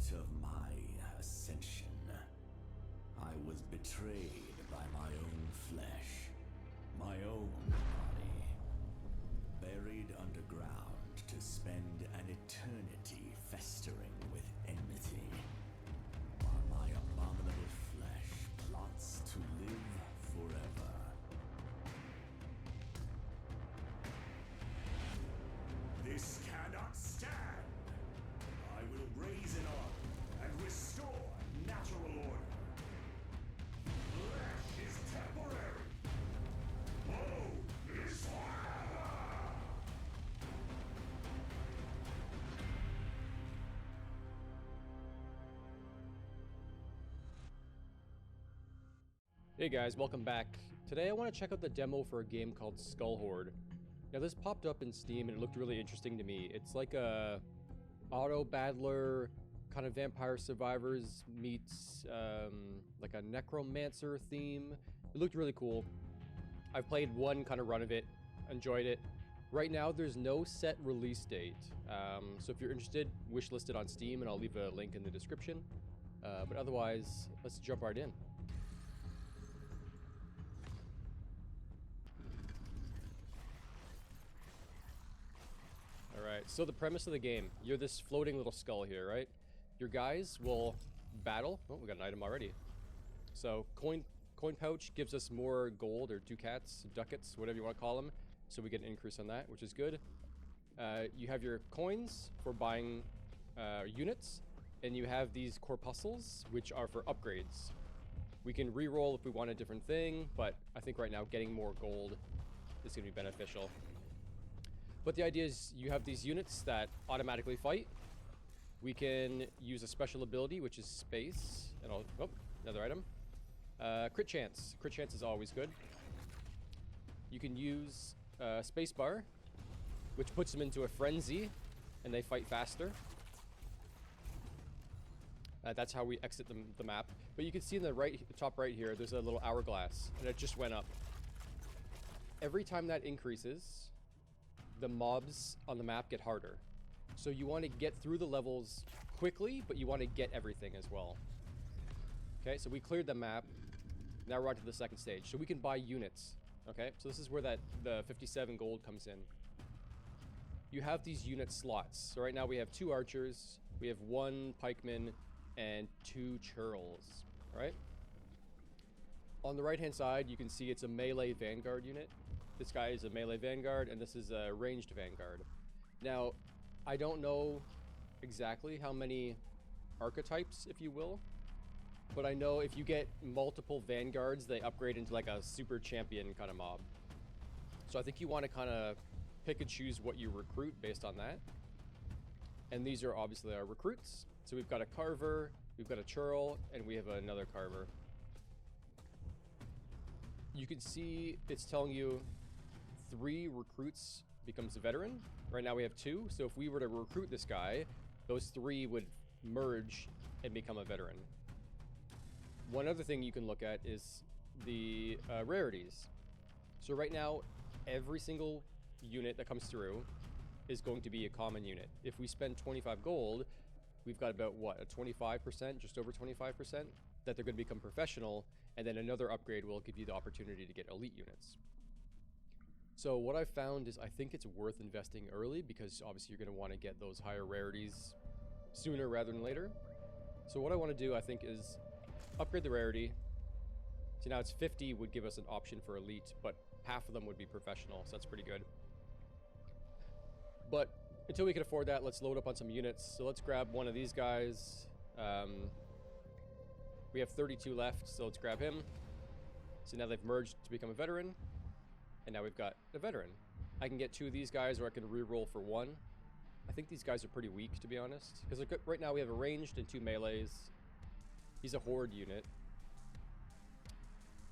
night of my ascension, I was betrayed by my own flesh, my own body, buried underground to spend an eternity festering with enmity, while my abominable flesh plots to live forever. This cannot stand! I will raise an army and restore natural order. Flesh is temporary. Bone is forever! Hey guys, welcome back. Today I want to check out the demo for a game called Skull Horde. Now this popped up in Steam and it looked really interesting to me. It's like a autobattler kind of Vampire Survivors meets like a necromancer theme. It looked really cool. I've played one kind of run of it, enjoyed it. Right now there's no set release date, so if you're interested, wishlisted it on Steam and I'll leave a link in the description. But otherwise, let's jump right in. Alright, so the premise of the game, you're this floating little skull here, right? Your guys will battle. Oh, we got an item already. So, coin pouch gives us more gold, or ducats, whatever you want to call them. So we get an increase on that, which is good. You have your coins for buying units, and you have these corpuscles, which are for upgrades. We can re-roll if we want a different thing, but I think right now getting more gold is going to be beneficial. But the idea is you have these units that automatically fight. We can use a special ability, which is space. And oh, another item. Crit chance. Crit chance is always good. You can use spacebar, which puts them into a frenzy, and they fight faster. That's how we exit the map. But you can see in the top right here, there's a little hourglass, and it just went up. Every time that increases, the mobs on the map get harder. So you want to get through the levels quickly, but you want to get everything as well. Okay, so we cleared the map. Now we're on to the second stage. So we can buy units. Okay, so this is where the 57 gold comes in. You have these unit slots. So right now we have 2 archers, we have 1 pikeman, and 2 churls. All right. On the right hand side, you can see it's a melee vanguard unit. This guy is a melee vanguard, and this is a ranged vanguard. Now, I don't know exactly how many archetypes, if you will, but I know if you get multiple vanguards, they upgrade into like a super champion kind of mob. So I think you want to kind of pick and choose what you recruit based on that. And these are obviously our recruits. So we've got a carver, we've got a churl, and we have another carver. You can see it's telling you 3 recruits becomes a veteran. Right now we have 2, so if we were to recruit this guy, those 3 would merge and become a veteran. One other thing you can look at is the rarities. So right now, every single unit that comes through is going to be a common unit. If we spend 25 gold, we've got about, what, a 25%, just over 25%, that they're going to become professional, and then another upgrade will give you the opportunity to get elite units. So what I've found is I think it's worth investing early, because obviously you're going to want to get those higher rarities sooner rather than later. So what I want to do, I think, is upgrade the rarity. So now it's 50 would give us an option for elite, but half of them would be professional, so that's pretty good. But until we can afford that, let's load up on some units. So let's grab one of these guys. We have 32 left, so let's grab him. So now they've merged to become a veteran. And now we've got a veteran. I can get 2 of these guys, or I can re-roll for 1. I think these guys are pretty weak, to be honest. Because right now we have a ranged and 2 melees. He's a horde unit.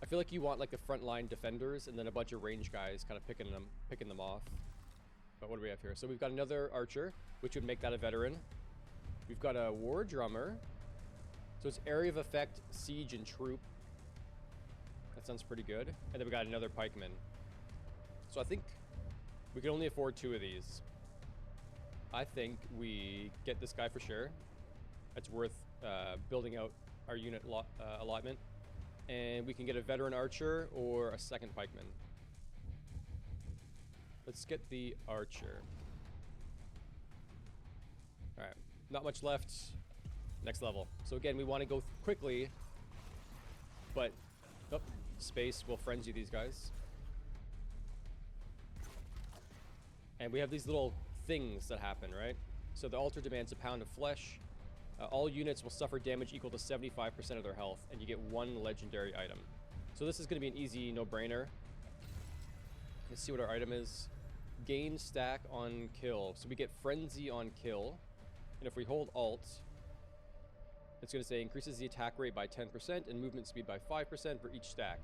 I feel like you want like the frontline defenders and then a bunch of range guys kind of picking them off. But what do we have here? So we've got another archer, which would make that a veteran. We've got a war drummer. So it's area of effect, siege, and troop. That sounds pretty good. And then we got another pikeman. So I think we can only afford 2 of these. I think we get this guy for sure. it's worth building out our unit allotment. And we can get a veteran archer or a second pikeman. Let's get the archer. Alright, not much left. Next level. So again, we want to go quickly, but space will frenzy these guys. And we have these little things that happen, right? So the altar demands a pound of flesh. All units will suffer damage equal to 75% of their health, and you get one legendary item. So this is going to be an easy no-brainer. Let's see what our item is. Gain stack on kill. So we get frenzy on kill. And if we hold alt, it's going to say increases the attack rate by 10% and movement speed by 5% for each stack.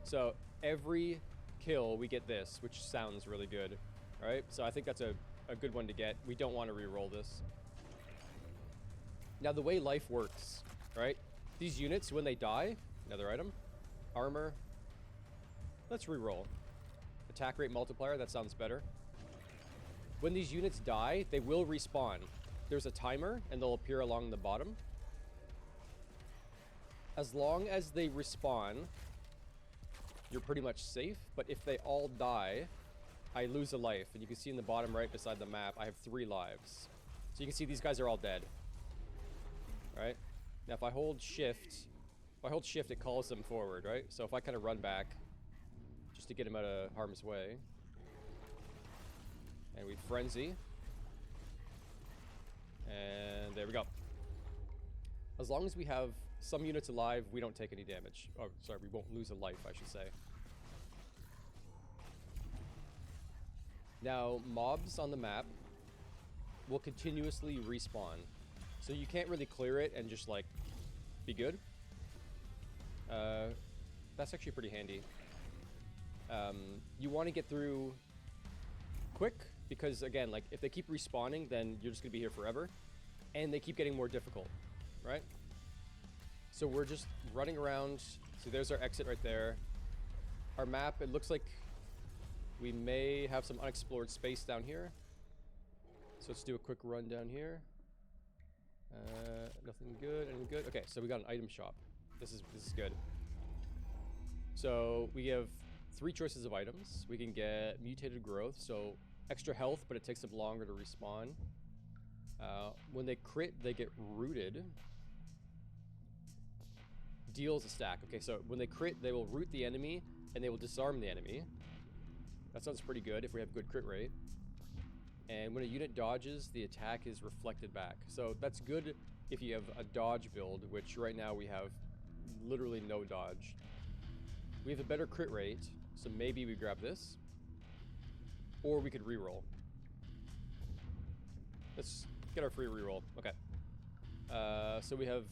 So every kill we get this, which sounds really good. Alright, so I think that's a good one to get. We don't want to re-roll this. Now the way life works, right? These units, when they die, another item, armor. Let's re-roll. Attack rate multiplier, that sounds better. When these units die, they will respawn. There's a timer, and they'll appear along the bottom. As long as they respawn, you're pretty much safe. But if they all die, I lose a life. And you can see in the bottom right beside the map, I have 3 lives. So you can see these guys are all dead. Right? Now if I hold shift, it calls them forward, right? So if I kind of run back, just to get him out of harm's way. And we frenzy. And there we go. As long as we have some units alive, we don't take any damage. Oh, sorry, we won't lose a life, I should say. Now, mobs on the map will continuously respawn. So you can't really clear it and just, like, be good. That's actually pretty handy. You want to get through quick, because, again, like, if they keep respawning, then you're just going to be here forever. And they keep getting more difficult, right? So we're just running around. So there's our exit right there. Our map, it looks like we may have some unexplored space down here. So let's do a quick run down here. Nothing good, anything good? Okay, so we got an item shop. This is good. So we have 3 choices of items. We can get mutated growth, so extra health, but it takes them longer to respawn. When they crit, they get rooted. Deals a stack. Okay, so when they crit, they will root the enemy, and they will disarm the enemy. That sounds pretty good if we have good crit rate. And when a unit dodges, the attack is reflected back. So that's good if you have a dodge build, which right now we have literally no dodge. We have a better crit rate, so maybe we grab this. Or we could reroll. Let's get our free reroll. Okay. So we have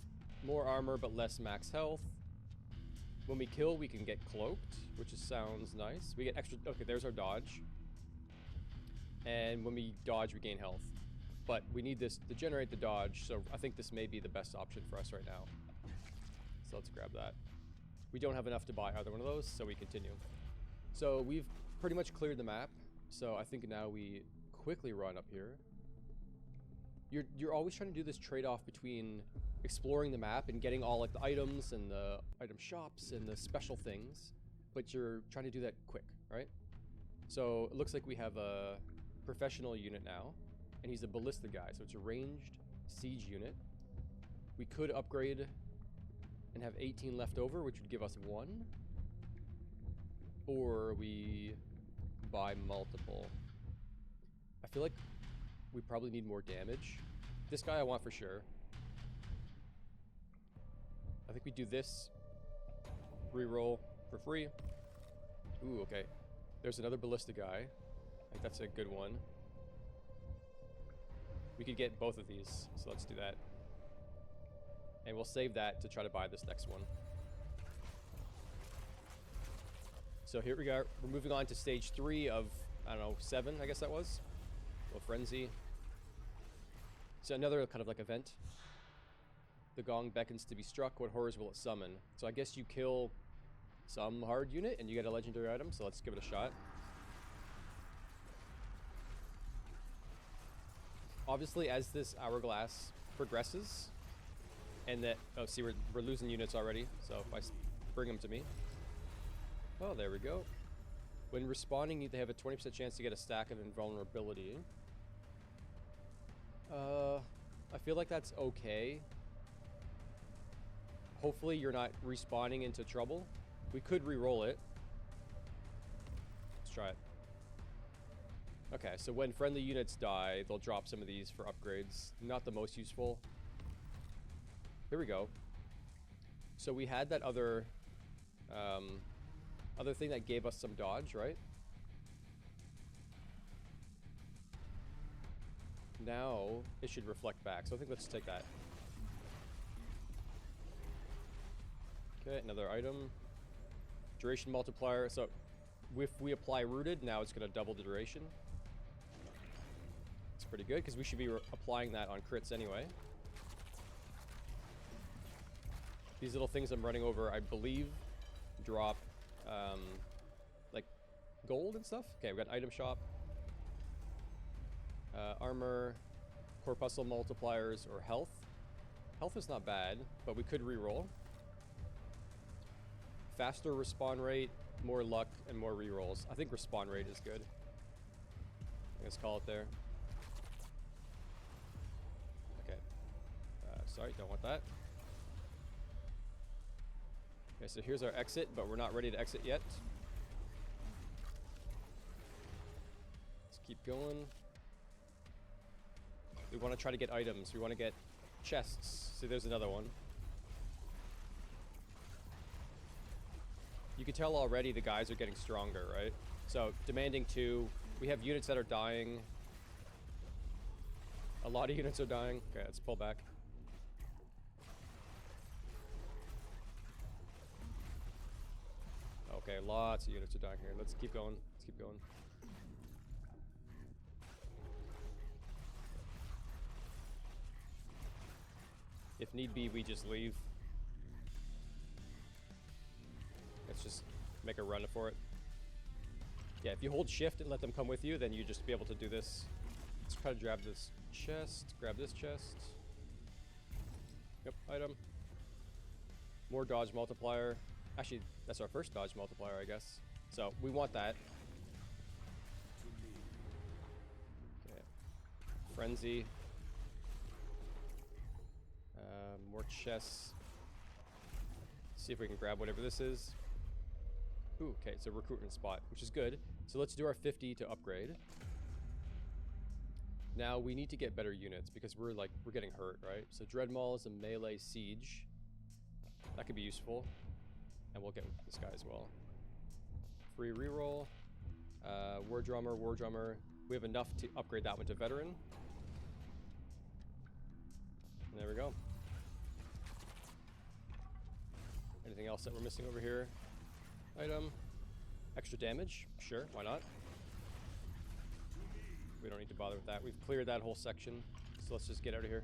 more armor but less max health. When we kill, we can get cloaked, which sounds nice. We get extra... Okay, there's our dodge. And when we dodge, we gain health. But we need this to generate the dodge, so I think this may be the best option for us right now. So let's grab that. We don't have enough to buy either one of those, so we continue. So we've pretty much cleared the map. So I think now we quickly run up here. You're always trying to do this trade-off between exploring the map and getting all like the items and the item shops and the special things, but you're trying to do that quick, right? So it looks like we have a professional unit now, and he's a ballista guy, so it's a ranged siege unit. We could upgrade and have 18 left over, which would give us 1. Or we buy multiple. I feel like we probably need more damage. This guy I want for sure. I think we do this. Reroll for free. Ooh, okay. There's another ballista guy. I think that's a good one. We could get both of these, so let's do that. And we'll save that to try to buy this next one. So here we are. We're moving on to stage 3 of, I don't know, 7, I guess that was. Well, frenzy. So another kind of like event. The gong beckons to be struck. What horrors will it summon? So I guess you kill some hard unit and you get a legendary item, so let's give it a shot. Obviously, as this hourglass progresses, And that, oh, see, we're losing units already. So if I bring them to me. Oh, there we go. When respawning, they have a 20% chance to get a stack of invulnerability. I feel like that's okay. Hopefully you're not respawning into trouble. We could re-roll it. Let's try it. Okay, so when friendly units die, they'll drop some of these for upgrades. Not the most useful. Here we go. So we had that other thing that gave us some dodge, right? Now it should reflect back. So I think let's take that. Okay, another item. Duration multiplier. So if we apply rooted, now it's going to double the duration. It's pretty good because we should be applying that on crits anyway. These little things I'm running over, I believe, drop like gold and stuff. Okay, we got item shop. Armor, corpuscle multipliers, or health. Health is not bad, but we could re-roll. Faster respawn rate, more luck, and more re-rolls. I think respawn rate is good. Let's call it there. Okay. Sorry, don't want that. Okay, so here's our exit, but we're not ready to exit yet. Let's keep going. We want to try to get items. We want to get chests. See, there's another one. You can tell already the guys are getting stronger, right? So, demanding 2. We have units that are dying. A lot of units are dying. Okay, let's pull back. Okay, lots of units are dying here. Let's keep going. Let's keep going. If need be, we just leave. Let's just make a run for it. Yeah, if you hold shift and let them come with you, then you just be able to do this. Let's try to grab this chest. Grab this chest. Yep, item. More dodge multiplier. Actually, that's our first dodge multiplier, I guess. So, we want that. Okay. Frenzy. More chests. See if we can grab whatever this is. Ooh, okay, it's a recruitment spot, which is good. So let's do our 50 to upgrade. Now we need to get better units because we're getting hurt, right? So Dreadmaul is a melee siege. That could be useful. And we'll get this guy as well. Free reroll. War Drummer. We have enough to upgrade that one to veteran. And there we go. Anything else that we're missing over here? Item. Extra damage. Sure, why not? We don't need to bother with that. We've cleared that whole section. So let's just get out of here.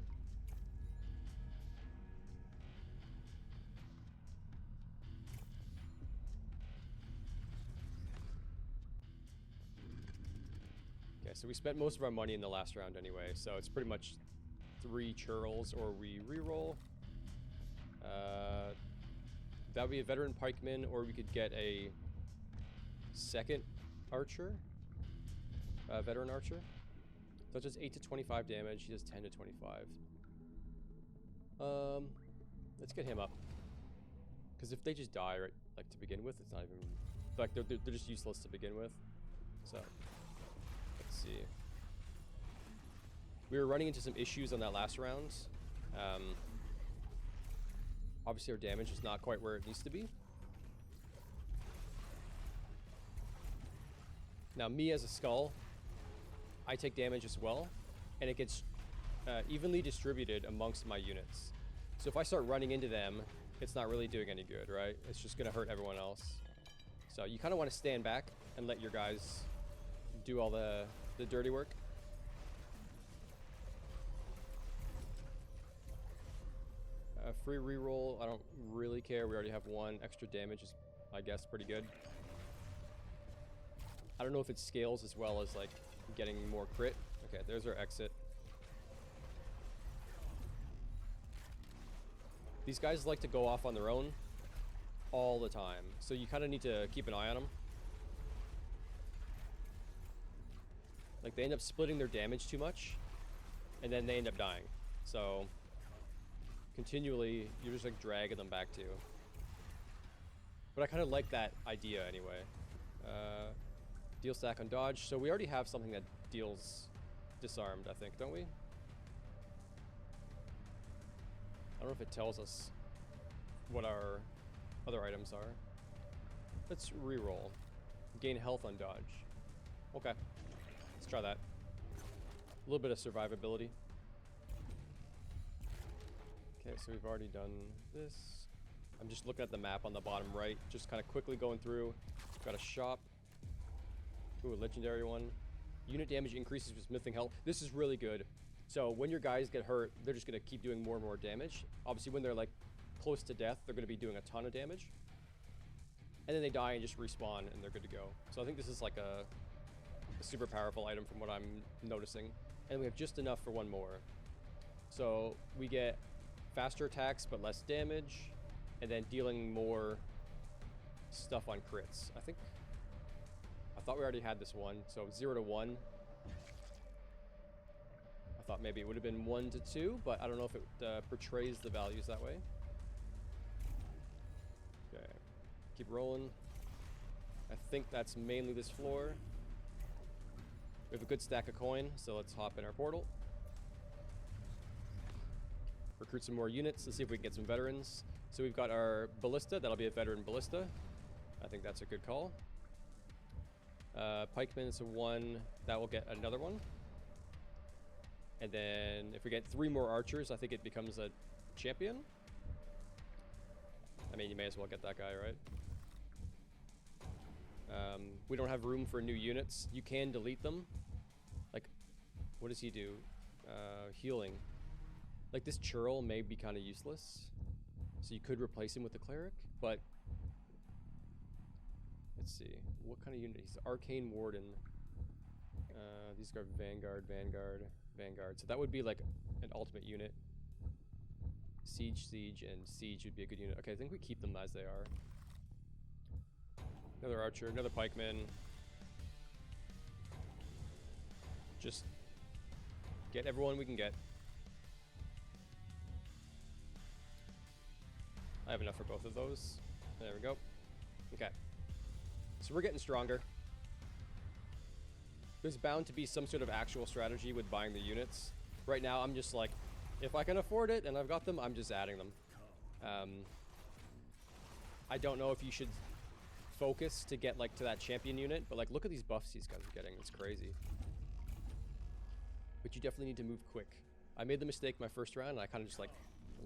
Okay, so we spent most of our money in the last round anyway, so it's pretty much 3 churls or we reroll. That would be a veteran pikeman, or we could get a second archer, veteran archer. So it does 8 to 25 damage. He does 10 to 25. Let's get him up, because if they just die right, like to begin with, it's not even like they're just useless to begin with. So let's see. We were running into some issues on that last round. Obviously our damage is not quite where it needs to be. Now me as a skull, I take damage as well, and it gets evenly distributed amongst my units. So if I start running into them, it's not really doing any good, right? It's just gonna hurt everyone else. So you kind of want to stand back and let your guys do all the dirty work. Free reroll, I don't really care. We already have 1. Extra damage is, I guess, pretty good. I don't know if it scales as well as, like, getting more crit. Okay, there's our exit. These guys like to go off on their own all the time, so you kind of need to keep an eye on them. Like, they end up splitting their damage too much, and then they end up dying. So, continually, you're just like dragging them back to you. But I kind of like that idea anyway. Deal stack on dodge. So we already have something that deals disarmed, I think, don't we? I don't know if it tells us what our other items are. Let's reroll. Gain health on dodge. Okay. Let's try that. A little bit of survivability. Okay, so we've already done this. I'm just looking at the map on the bottom right, just kind of quickly going through. Got a shop. Ooh, a legendary one. Unit damage increases with smithing health. This is really good. So when your guys get hurt, they're just going to keep doing more and more damage. Obviously, when they're like close to death, they're going to be doing a ton of damage. And then they die and just respawn, and they're good to go. So I think this is like a super powerful item from what I'm noticing. And we have just enough for one more. So we get faster attacks, but less damage. And then dealing more stuff on crits. I thought we already had this one. So 0 to 1. I thought maybe it would have been 1 to 2, but I don't know if it portrays the values that way. Okay, keep rolling. I think that's mainly this floor. We have a good stack of coin, so let's hop in our portal. Recruit some more units. Let's see if we can get some veterans. So we've got our ballista. That'll be a veteran ballista. I think that's a good call. Pikeman is a 1. That will get another one. And then if we get 3 more archers, I think it becomes a champion. I mean, you may as well get that guy, right? We don't have room for new units. You can delete them. Like, what does he do? Healing. Like, this churl may be kind of useless. So you could replace him with the cleric, but let's see. What kind of unit? He's the Arcane Warden. These are Vanguard. So that would be like an ultimate unit. Siege, and Siege would be a good unit. Okay, I think we keep them as they are. Another archer, another pikeman. Just get everyone we can get. I have enough for both of those. There we go. Okay. So we're getting stronger. There's bound to be some sort of actual strategy with buying the units. Right now, I'm just like, if I can afford it and I've got them, I'm just adding them. I don't know if you should focus to get like to that champion unit, but like look at these buffs these guys are getting. It's crazy. But you definitely need to move quick. I made the mistake my first round and I kind of just like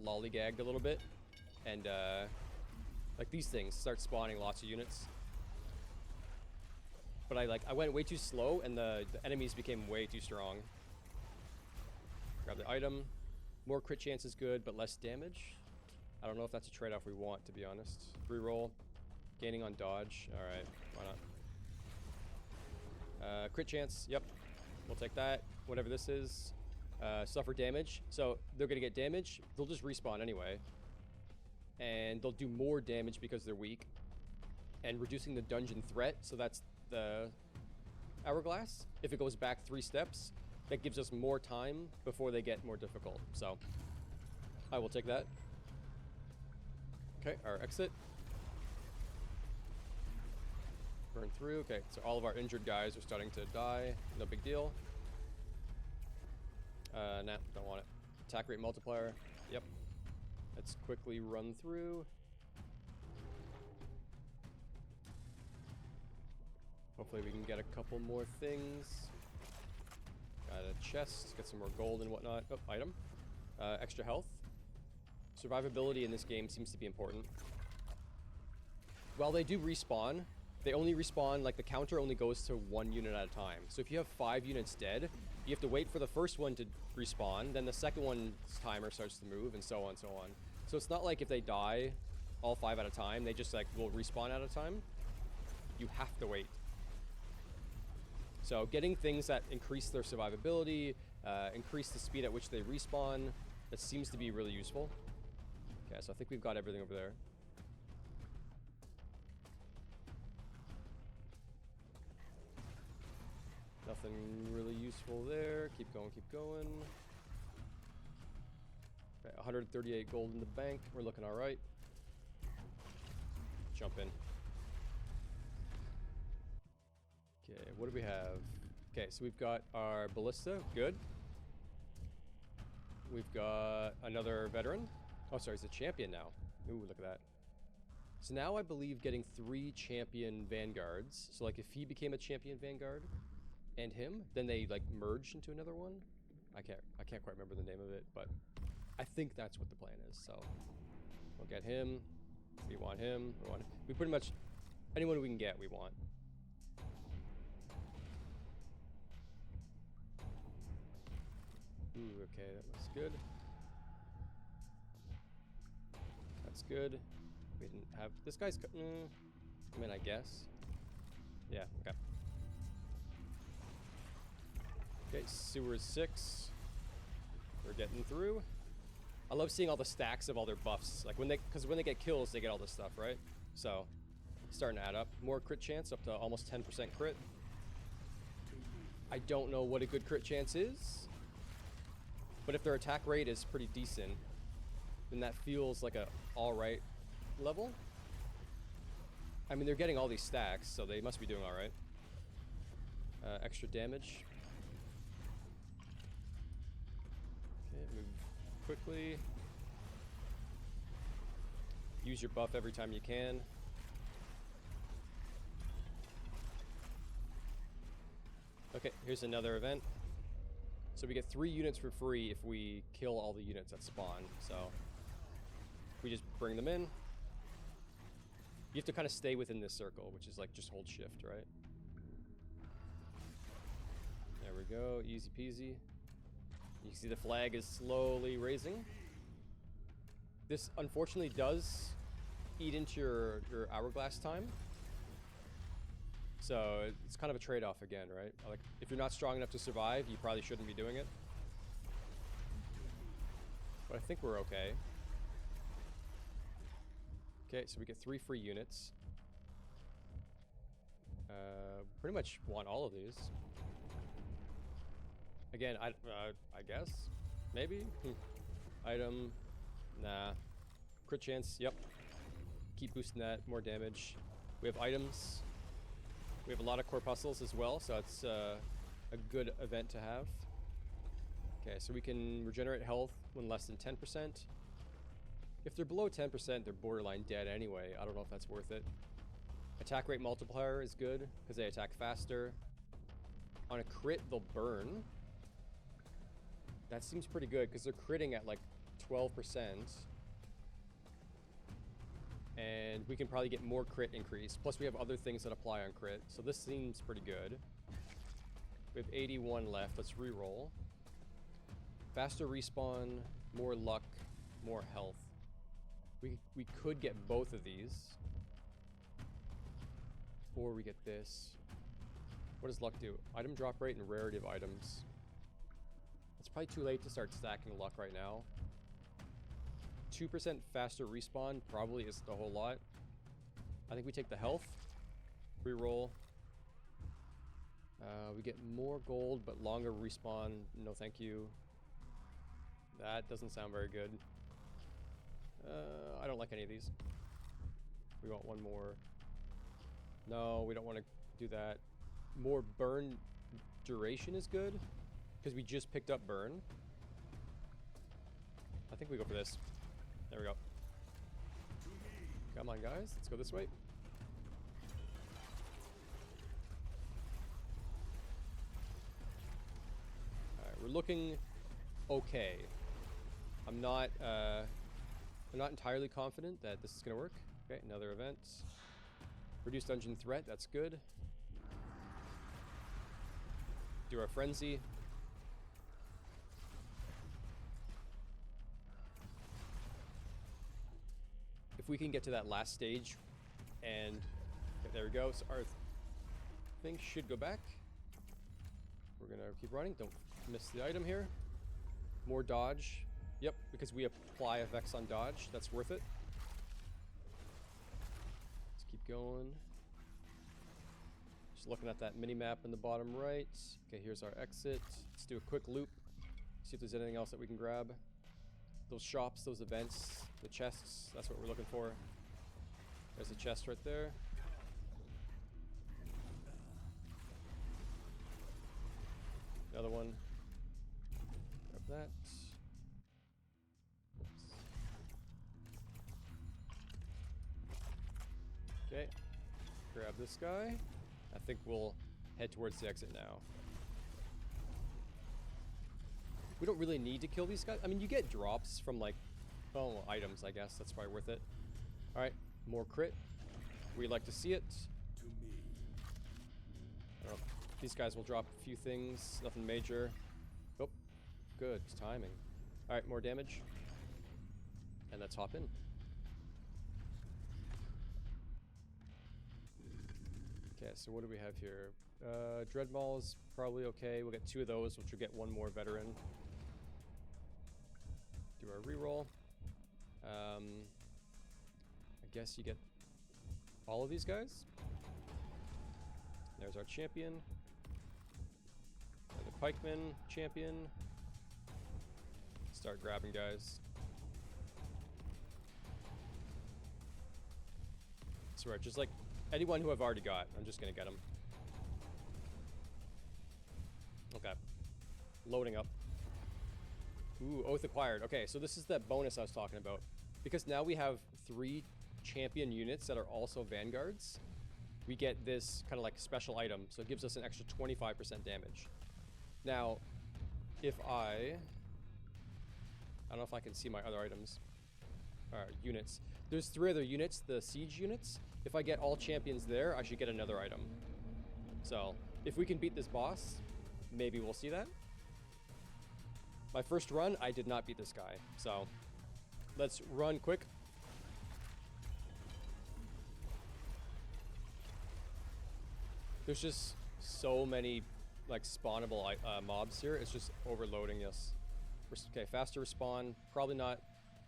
lollygagged a little bit. And like these things start spawning lots of units. But I went way too slow and the enemies became way too strong. Grab the item. More crit chance is good, but less damage. I don't know if that's a trade-off we want, to be honest. Reroll. Gaining on dodge. Alright, why not? Crit chance, yep. We'll take that. Whatever this is. Suffer damage. So they're going to get damage. They'll just respawn anyway. And they'll do more damage because they're weak. And reducing the dungeon threat, so that's the hourglass. If it goes back 3 steps, that gives us more time before they get more difficult. So I will take that. Okay, our exit. Burn through. Okay, so all of our injured guys are starting to die. No big deal. Nah, don't want it. Attack rate multiplier. Yep. Let's quickly run through. Hopefully we can get a couple more things. Got a chest, get some more gold and whatnot. Oh, item. Extra health. Survivability in this game seems to be important. While they do respawn, they only respawn, like the counter only goes to 1 unit at a time. So if you have 5 units dead, you have to wait for the first one to respawn, then the second one's timer starts to move, and so on and so on. So it's not like if they die all 5 at a time, they just like will respawn at a time. You have to wait. So getting things that increase their survivability, increase the speed at which they respawn, that seems to be really useful. Okay, so I think we've got everything over there. Nothing really useful there. Keep going, keep going. Okay, 138 gold in the bank. We're looking all right. Jump in. Okay, what do we have? Okay, so we've got our ballista. Good. We've got another veteran. Oh, sorry, it's a champion now. Ooh, look at that. So now I believe getting 3 champion vanguards. So like if he became a champion vanguard and him, then they like merged into another one. I can't quite remember the name of it, but I think that's what the plan is. So we'll get him. We want him. We pretty much anyone we can get, we want. Ooh, okay, that looks good. That's good. We didn't have this guy's. I mean, I guess. Yeah. Okay. Okay, sewer 6. We're getting through. I love seeing all the stacks of all their buffs. Like because when they get kills, they get all this stuff, right? So, starting to add up. More crit chance, up to almost 10% crit. I don't know what a good crit chance is, but if their attack rate is pretty decent, then that feels like a alright level. I mean, they're getting all these stacks, so they must be doing alright. Extra damage. Okay, move quickly. Use your buff every time you can. Okay, here's another event. So we get 3 units for free if we kill all the units that spawn. So we just bring them in. You have to kind of stay within this circle, which is like just hold shift, right? There we go, easy peasy. You can see the flag is slowly raising. This unfortunately does eat into your hourglass time. So it's kind of a trade-off again, right? Like if you're not strong enough to survive, you probably shouldn't be doing it. But I think we're okay. Okay, so we get 3 free units. Pretty much want all of these. Again, I guess. Maybe? Item. Nah. Crit chance, yep. Keep boosting that, more damage. We have items. We have a lot of corpuscles as well, so it's a good event to have. Okay, so we can regenerate health when less than 10%. If they're below 10%, they're borderline dead anyway. I don't know if that's worth it. Attack rate multiplier is good, because they attack faster. On a crit, they'll burn. That seems pretty good, because they're critting at like 12%. And we can probably get more crit increase. Plus we have other things that apply on crit. So this seems pretty good. We have 81 left. Let's re-roll. Faster respawn, more luck, more health. We could get both of these. Or we get this. What does luck do? Item drop rate and rarity of items. It's probably too late to start stacking luck right now. 2% faster respawn probably isn't a whole lot. I think we take the health. Reroll. We get more gold, but longer respawn. No thank you. That doesn't sound very good. I don't like any of these. We want one more. No, we don't want to do that. More burn duration is good, because we just picked up burn. I think we go for this. There we go. Come on, guys. Let's go this way. Alright, we're looking okay. I'm not entirely confident that this is going to work. Okay, another event. Reduce dungeon threat. That's good. Do our frenzy. If we can get to that last stage, and okay, there we go. So our thing should go back. We're gonna keep running. Don't miss the item here. More dodge. Yep, because we apply effects on dodge. That's worth it. Let's keep going. Just looking at that mini-map in the bottom right. Okay, here's our exit. Let's do a quick loop. See if there's anything else that we can grab. Those shops, those events, the chests, that's what we're looking for. There's a chest right there. Another one. Grab that. Oops. Okay. Grab this guy. I think we'll head towards the exit now. We don't really need to kill these guys. I mean, you get drops from, like, well, items, I guess. That's probably worth it. Alright, more crit. We like to see it. To me. I don't know. These guys will drop a few things. Nothing major. Oh, good timing. Alright, more damage. And let's hop in. Okay, so what do we have here? Dread Maul is probably okay. We'll get 2 of those, which will get 1 more veteran. Do our reroll. I guess you get all of these guys. There's our champion. And the pikeman champion. Start grabbing guys. That's right, just like anyone who I've already got, I'm just gonna get them. Okay. Loading up. Ooh, Oath acquired. Okay, so this is that bonus I was talking about. Because now we have 3 champion units that are also vanguards, we get this kind of like special item. So it gives us an extra 25% damage. Now, if I don't know if I can see my other items. Units. There's 3 other units, the siege units. If I get all champions there, I should get another item. So, if we can beat this boss, maybe we'll see that. My first run, I did not beat this guy. So, let's run quick. There's just so many like spawnable mobs here. It's just overloading us. Okay, faster respawn. Probably not.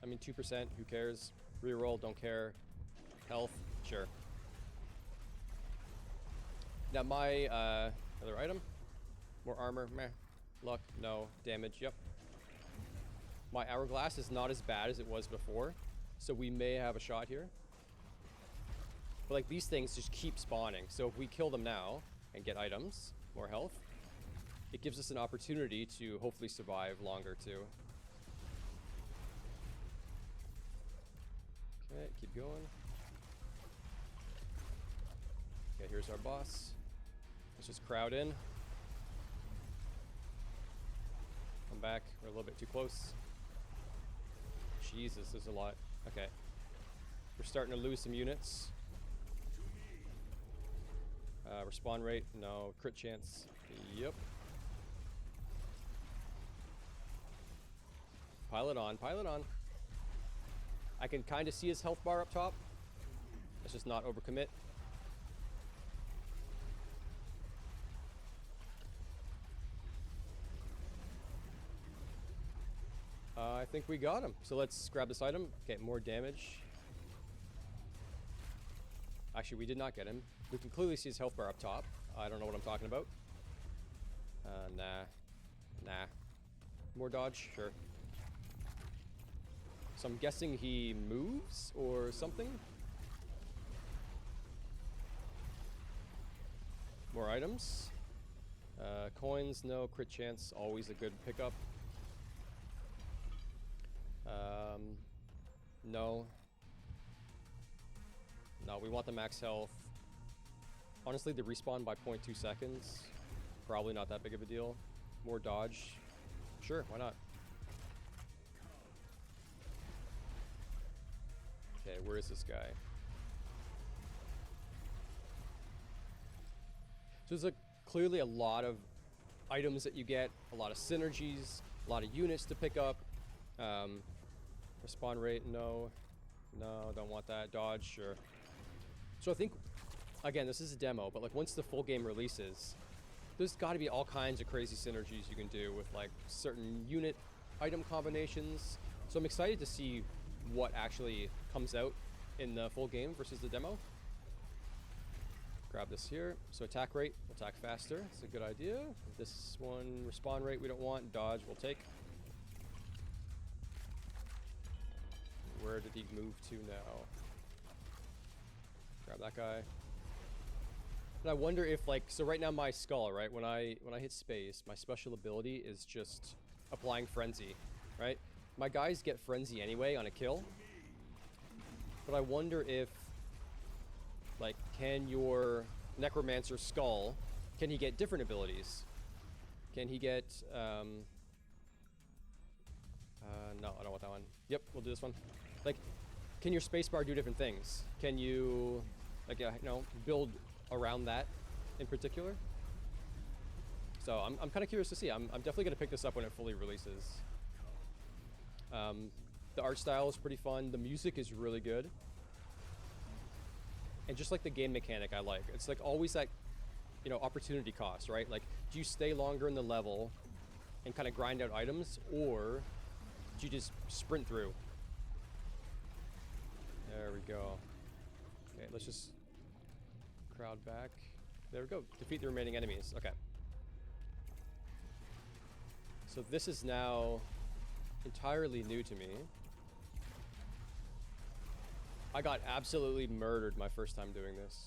I mean, 2%. Who cares? Reroll. Don't care. Health. Sure. Now my other item. More armor. Meh. Luck. No. Damage. Yep. My hourglass is not as bad as it was before, so we may have a shot here. But like these things just keep spawning. So if we kill them now and get items, more health, it gives us an opportunity to hopefully survive longer too. Okay, keep going. Okay, here's our boss. Let's just crowd in. Come back. We're a little bit too close. Jesus, there's a lot. Okay. We're starting to lose some units. Respawn rate, no. Crit chance, yep. Pile it on, pile it on. I can kind of see his health bar up top. Let's just not overcommit. I think we got him. So let's grab this item. Okay, more damage. Actually, we did not get him. We can clearly see his health bar up top. I don't know what I'm talking about. Nah. Nah. More dodge? Sure. So I'm guessing he moves or something? More items. Coins, no. Crit chance, always a good pickup. No. No, we want the max health. Honestly, the respawn by 0.2 seconds, probably not that big of a deal. More dodge. Sure, why not? Okay, where is this guy? So there's clearly a lot of items that you get, a lot of synergies, a lot of units to pick up. Respawn rate, no. No, don't want that. Dodge, sure. So I think, again, this is a demo, but like once the full game releases, there's got to be all kinds of crazy synergies you can do with like certain unit item combinations. So I'm excited to see what actually comes out in the full game versus the demo. Grab this here. So attack rate, we'll attack faster. It's a good idea. This one, respawn rate we don't want. Dodge we'll take. Where did he move to now? Grab that guy. And I wonder if, like, so right now my skull, right, when I hit space, my special ability is just applying frenzy, right? My guys get frenzy anyway on a kill. But I wonder if, like, can your necromancer skull, can he get different abilities? Can he get, no, I don't want that one. Yep, we'll do this one. Like, can your spacebar do different things? Can you, like, you know, build around that in particular? So I'm kind of curious to see. I'm definitely going to pick this up when it fully releases. The art style is pretty fun. The music is really good. And just like the game mechanic I like. It's like always that, you know, opportunity cost, right? Like, do you stay longer in the level and kind of grind out items, or do you just sprint through? There we go. Okay, let's just crowd back. There we go. Defeat the remaining enemies. Okay. So this is now entirely new to me. I got absolutely murdered my first time doing this.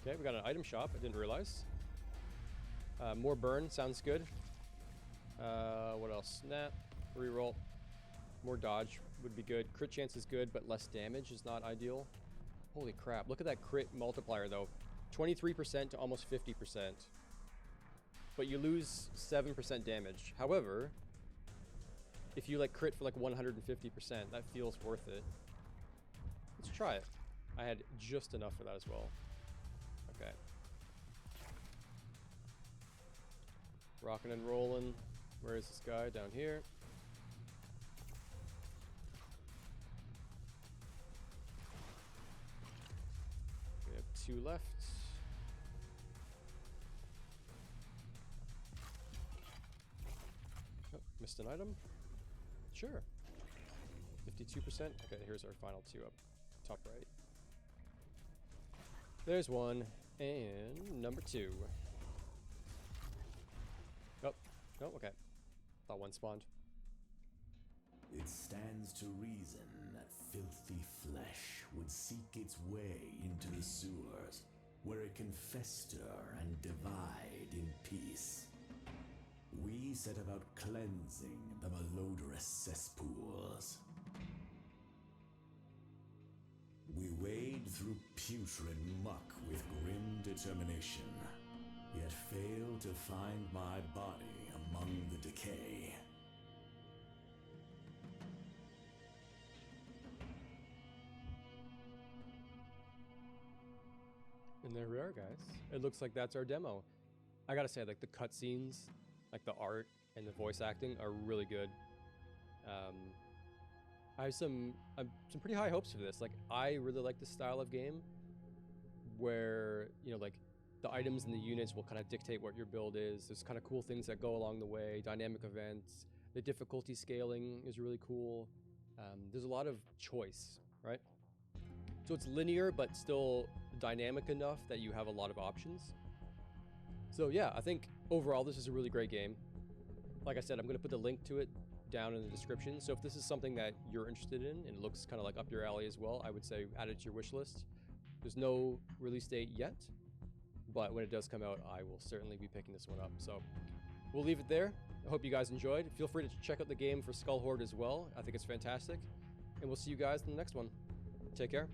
Okay, we got an item shop. I didn't realize. More burn. Sounds good. What else? Snap. Reroll. More dodge would be good. Crit chance is good, but less damage is not ideal. Holy crap. Look at that crit multiplier, though. 23% to almost 50%. But you lose 7% damage. However, if you, like, crit for, like, 150%, that feels worth it. Let's try it. I had just enough for that as well. Okay. Rockin' and rollin'. Where is this guy? Down here. We have 2 left. Oh, missed an item. Sure. 52%. Okay, here's our final 2 up top right. There's 1 and number 2. Oh, no, okay. Thought 1 spawned. It stands to reason that filthy flesh would seek its way into the sewers, where it can fester and divide in peace. We set about cleansing the malodorous cesspools. We wade through putrid muck with grim determination, yet fail to find my body among the decay. And there we are, guys. It looks like that's our demo. I gotta say, like, the cutscenes, like the art and the voice acting are really good. I have some pretty high hopes for this. Like, I really like this style of game where, you know, like, the items and the units will kind of dictate what your build is. There's kind of cool things that go along the way, dynamic events. The difficulty scaling is really cool. There's a lot of choice, right? So it's linear, but still dynamic enough that you have a lot of options. So yeah, I think overall this is a really great game. Like I said, I'm going to put the link to it down in the description. So if this is something that you're interested in and it looks kind of like up your alley as well, I would say add it to your wish list. There's no release date yet, but when it does come out, I will certainly be picking this one up. So we'll leave it there. I hope you guys enjoyed. Feel free to check out the game for Skull Horde as well. I think it's fantastic. And we'll see you guys in the next one. Take care.